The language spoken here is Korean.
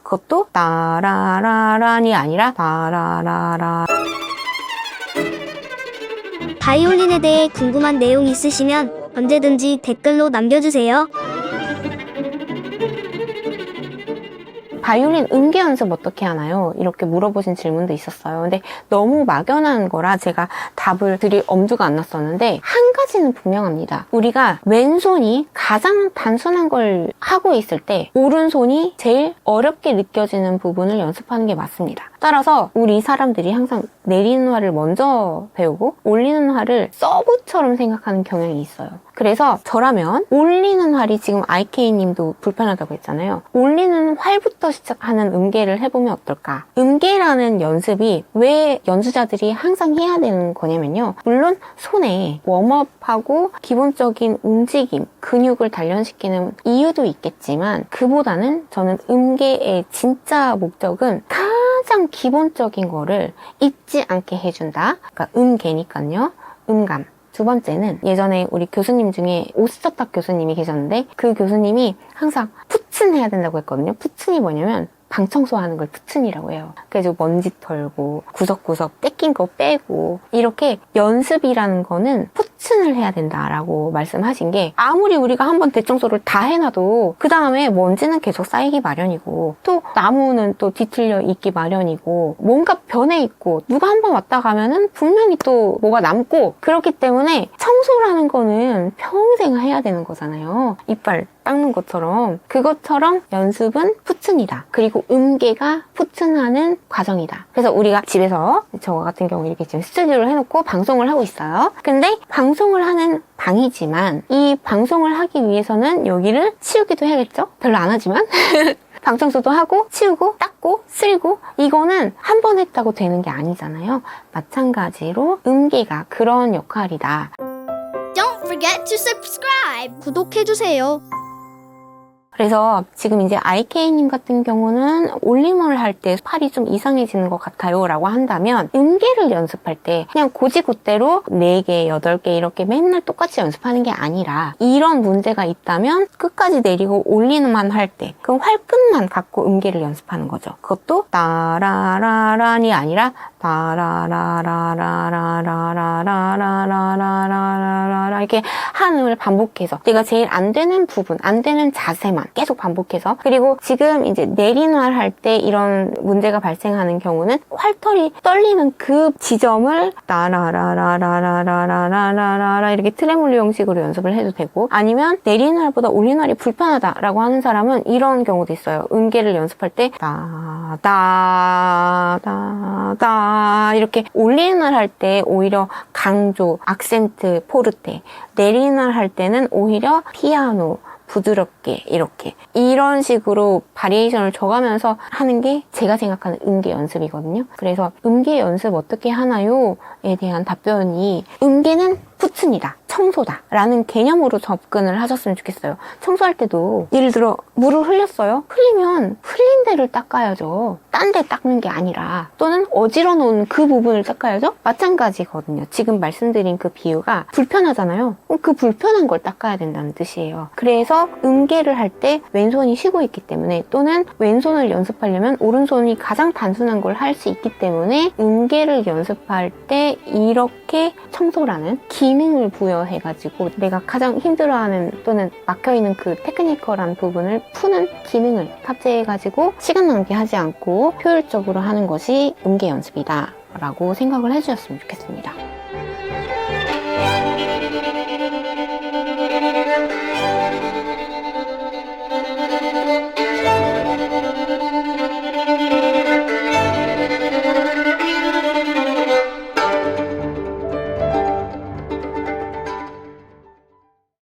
그것도 따라라란이 아니라 따라라라. 바이올린에 대해 궁금한 내용 있으시면 언제든지 댓글로 남겨주세요. 바이올린 음계 연습 어떻게 하나요? 이렇게 물어보신 질문도 있었어요. 근데 너무 막연한 거라 제가 답을 드릴 엄두가 안 났었는데 한 가지는 분명합니다. 우리가 왼손이 가장 단순한 걸 하고 있을 때 오른손이 제일 어렵게 느껴지는 부분을 연습하는 게 맞습니다. 따라서 우리 사람들이 항상 내리는 활을 먼저 배우고 올리는 활을 서브처럼 생각하는 경향이 있어요. 그래서 저라면 올리는 활이 지금 IK님도 불편하다고 했잖아요. 올리는 활부터 시작하는 음계를 해보면 어떨까? 음계라는 연습이 왜 연주자들이 항상 해야 되는 거냐면요. 물론 손에 웜업하고 기본적인 움직임, 근육을 단련시키는 이유도 있겠지만 그보다는 저는 음계의 진짜 목적은 가장 기본적인 거를 잊지 않게 해준다. 그러니까 음계니까요. 음감. 두 번째는 예전에 우리 교수님 중에 오스터탁 교수님이 계셨는데 그 교수님이 항상 푸층해야 된다고 했거든요. 푸층이 뭐냐면 방 청소하는 걸 푸층이라고 해요. 그래서 먼지 털고 구석구석 떼낀 거 빼고 이렇게 연습이라는 거는 푸층을 해야 된다라고 말씀하신 게 아무리 우리가 한번 대청소를 다 해놔도 그 다음에 먼지는 계속 쌓이기 마련이고 또 나무는 또 뒤틀려 있기 마련이고 뭔가 변해 있고 누가 한번 왔다 가면은 분명히 또 뭐가 남고 그렇기 때문에 청소라는 거는 평생 해야 되는 거잖아요. 이빨 닦는 것처럼 그것처럼 연습은 푸층이다. 그리고 음계가 푸층하는 과정이다. 그래서 우리가 집에서 저 같은 경우 이렇게 지금 스튜디오를 해놓고 방송을 하고 있어요. 근데 방송을 하는 방이지만 이 방송을 하기 위해서는 여기를 치우기도 해야겠죠? 별로 안 하지만 방 청소도 하고 치우고 닦고 쓸고 이거는 한 번 했다고 되는 게 아니잖아요. 마찬가지로 음계가 그런 역할이다. Don't forget to subscribe. 구독해주세요. 그래서 지금 이제 IK님 같은 경우는 올림을 할 때 팔이 좀 이상해지는 것 같아요 라고 한다면 음계를 연습할 때 그냥 고지고대로 4개, 8개 이렇게 맨날 똑같이 연습하는 게 아니라 이런 문제가 있다면 끝까지 내리고 올리는만 할 때 그 활끝만 갖고 음계를 연습하는 거죠. 그것도 따라라란이 아니라 따라라라라라라라라라라라라라 이렇게 한음을 반복해서 내가 제일 안 되는 부분, 안 되는 자세만 계속 반복해서 그리고 지금 이제 내리노할 할 때 이런 문제가 발생하는 경우는 활털이 떨리는 그 지점을 따라라라라라라라라라 이렇게 트레몰로 형식으로 연습을 해도 되고 아니면 내리노할보다 올리노할이 불편하다라고 하는 사람은 이런 경우도 있어요. 음계를 연습할 때 따다다다 이렇게 올리노할 할 때 오히려 강조, 악센트, 포르테 내리노할 할 때는 오히려 피아노 부드럽게 이렇게 이런 식으로 바리에이션을 줘가면서 하는 게 제가 생각하는 음계 연습이거든요. 그래서 음계 연습 어떻게 하나요?에 대한 답변이 음계는 푸층이다, 청소다 라는 개념으로 접근을 하셨으면 좋겠어요. 청소할 때도 예를 들어 물을 흘렸어요? 흘리면 흘린 데를 닦아야죠. 딴 데 닦는 게 아니라 또는 어지러 놓은 그 부분을 닦아야죠. 마찬가지거든요. 지금 말씀드린 그 비유가 불편하잖아요. 그 불편한 걸 닦아야 된다는 뜻이에요. 그래서 음계를 할 때 왼손이 쉬고 있기 때문에 또는 왼손을 연습하려면 오른손이 가장 단순한 걸 할 수 있기 때문에 음계를 연습할 때 이렇게 청소라는 기능을 부여해가지고 내가 가장 힘들어하는 또는 막혀있는 그 테크니컬한 부분을 푸는 기능을 탑재해가지고 시간 낭비하지 않고 효율적으로 하는 것이 음계 연습이다 라고 생각을 해주셨으면 좋겠습니다.